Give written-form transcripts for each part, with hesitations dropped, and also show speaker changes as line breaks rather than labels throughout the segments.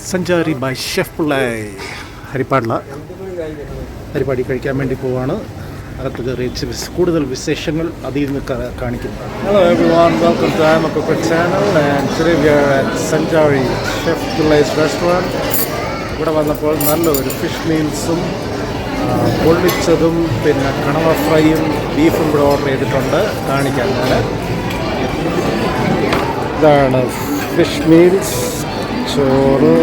സഞ്ചാരി by chef Pillai ഹരിപ്പാടി കഴിക്കാൻ വേണ്ടി പോവാണ്. അകത്ത് കയറി കൂടുതൽ വിശേഷങ്ങൾ അതിൽ നിന്ന് കാണിക്കുന്നു. Hello everyone, welcome to I am a cook channel and today we are at Sanchari chef Pillai's restaurant. ഇവിടെ വന്നപ്പോൾ നല്ലൊരു ഫിഷ് മീൽസും പൊള്ളിച്ചതും പിന്നെ കണവ ഫ്രൈയും ബീഫും കൂടെ ഓർഡർ ചെയ്തിട്ടുണ്ട്. കാണിക്കാൻ ഞാൻ ഇതാണ് ഫിഷ് മീൽസ്, ചോറ്,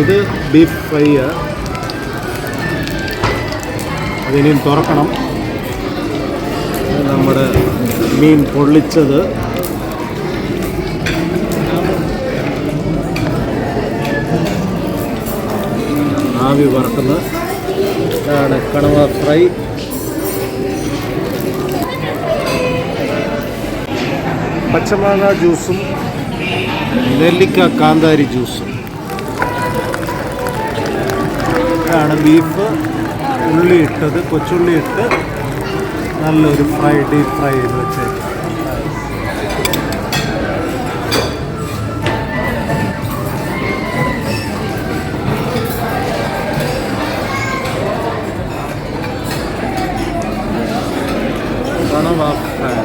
ഇത് ബീഫ് ഫ്രൈ, അതിനെയും തുറക്കണം. നമ്മുടെ മീൻ പൊള്ളിച്ചത്, ആവി വറക്കുന്നത്, ഇതാണ് കണവ ഫ്രൈ, പച്ചമാങ്ങ ജ്യൂസും നെല്ലിക്ക കാന്താരി ജ്യൂസും. ഇതാണ് ബീഫ്, ഉള്ളി ഇട്ടത്, കൊച്ചുള്ളി ഇട്ട് നല്ലൊരു ഫ്രൈ, ഡീപ്പ് ഫ്രൈ ചെയ്ത് വെച്ചേക്കാം. കണവ ഫ്രൈ.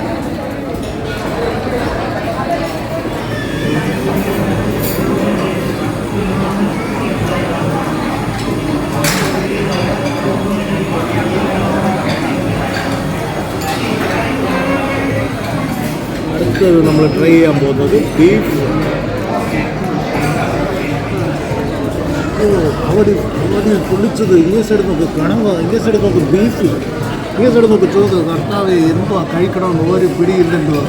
അടുത്തത് നമ്മൾ ട്രൈ ചെയ്യാൻ പോകുന്നത് ബീഫ്. അവര് പൊള്ളിച്ചത്. ഇങ്ങേ സൈഡ് നോക്ക് കണവ, ഇങ്ങേ സൈഡ് നോക്ക് ബീഫ്, ഇങ്ങേ സൈഡ് നോക്ക് ചോറ്. കർത്താവ്, എന്തോ കഴിക്കണമെന്ന് ഒരു പിടിയില്ലെന്തോ.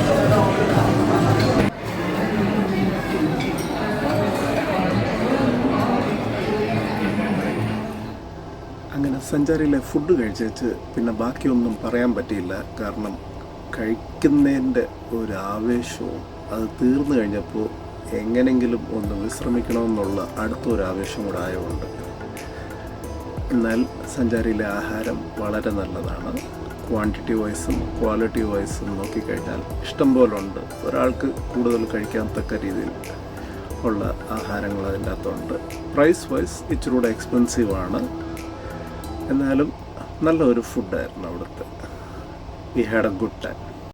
അങ്ങനെ സഞ്ചാരിയിലെ ഫുഡ് കഴിച്ചേച്ച് പിന്നെ ബാക്കിയൊന്നും പറയാൻ പറ്റിയില്ല. കാരണം കഴിക്കുന്നതിൻ്റെ ഒരു ആവേശവും അത് തീർന്നു കഴിഞ്ഞപ്പോൾ എങ്ങനെങ്കിലും ഒന്ന് വിശ്രമിക്കണമെന്നുള്ള അടുത്തൊരു ആവേശം കൂടെ ആയതുകൊണ്ട്. എന്നാൽ സഞ്ചാരിയിലെ ആഹാരം വളരെ നല്ലതാണ്. ക്വാണ്ടിറ്റി വൈസും ക്വാളിറ്റി വൈസും നോക്കിക്കഴിഞ്ഞാൽ ഇഷ്ടം പോലെ ഉണ്ട്. ഒരാൾക്ക് കൂടുതൽ കഴിക്കാൻ തക്ക രീതിയിൽ ഉള്ള ആഹാരങ്ങൾ അതിൻ്റെ അകത്തുണ്ട്. പ്രൈസ് വൈസ് ഇച്ചിരി കൂടെ എക്സ്പെൻസീവാണ്, എന്നാലും നല്ലൊരു ഫുഡായിരുന്നു അവിടുത്തെ. We had a good time.